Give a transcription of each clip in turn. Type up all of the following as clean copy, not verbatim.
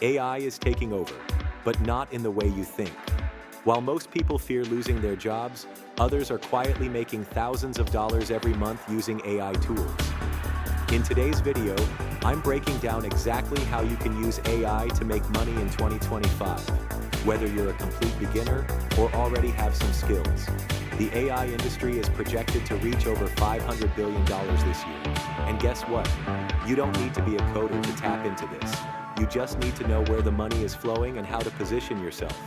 AI is taking over, but not in the way you think. While most people fear losing their jobs, others are quietly making thousands of dollars every month using AI tools. In today's video, I'm breaking down exactly how you can use AI to make money in 2025, whether you're a complete beginner or already have some skills. The AI industry is projected to reach over $500 billion this year. And guess what? You don't need to be a coder to tap into this. You just need to know where the money is flowing and how to position yourself.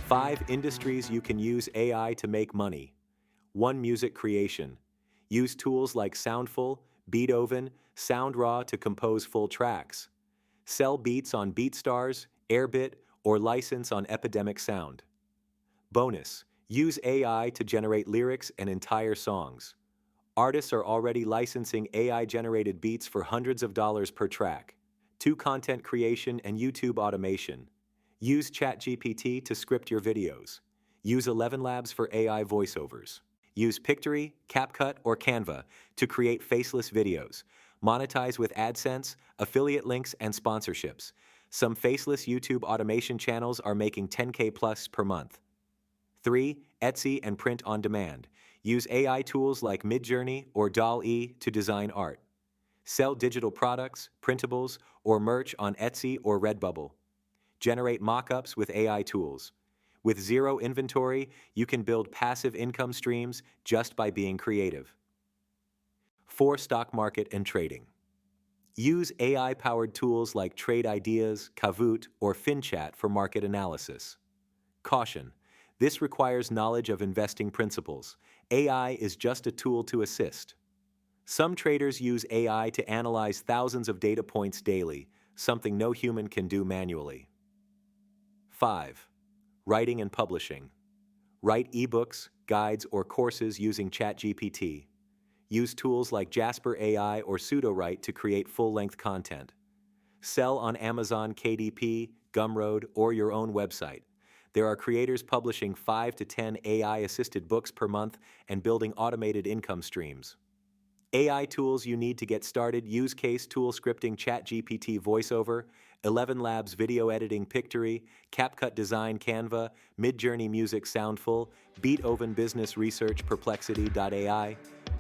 5 industries you can use AI to make money. 1. Music creation. Use tools like Soundful, Beethoven, SoundRaw to compose full tracks. Sell beats on BeatStars, Airbit, or license on Epidemic Sound. Bonus. Use AI to generate lyrics and entire songs. Artists are already licensing AI-generated beats for hundreds of dollars per track. 2. Content creation and YouTube automation. Use ChatGPT to script your videos. Use 11 Labs for AI voiceovers. Use Pictory, CapCut, or Canva to create faceless videos. Monetize with AdSense, affiliate links, and sponsorships. Some faceless YouTube automation channels are making 10K plus per month. 3. Etsy and print on demand. Use AI tools like Midjourney or DALL-E to design art. Sell digital products, printables, or merch on Etsy or Redbubble. Generate mockups with AI tools. With zero inventory, you can build passive income streams just by being creative. 4. Stock market and trading. Use AI-powered tools like Trade Ideas, Kahoot, or FinChat for market analysis. Caution: this requires knowledge of investing principles. AI is just a tool to assist. Some traders use AI to analyze thousands of data points daily, something no human can do manually. 5. Writing and publishing. Write ebooks, guides, or courses using ChatGPT. Use tools like Jasper AI or Pseudowrite to create full-length content. Sell on Amazon KDP, Gumroad, or your own website. There are creators publishing 5 to 10 AI-assisted books per month and building automated income streams. AI tools you need to get started: use Case Tool Scripting ChatGPT VoiceOver, 11 Labs Video Editing Pictory, CapCut Design Canva, Midjourney Music Soundful, Beethoven Business Research Perplexity.ai.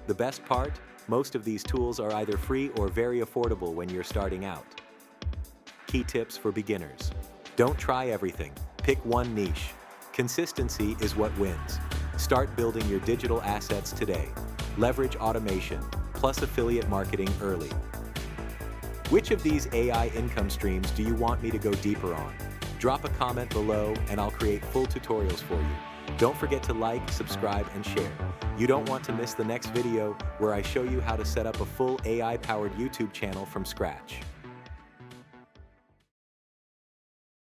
The best part? Most of these tools are either free or very affordable when you're starting out. Key tips for beginners. Don't try everything. Pick one niche. Consistency is what wins. Start building your digital assets today. Leverage automation, plus affiliate marketing early. Which of these AI income streams do you want me to go deeper on? Drop a comment below and I'll create full tutorials for you. Don't forget to like, subscribe, and share. You don't want to miss the next video where I show you how to set up a full AI-powered YouTube channel from scratch.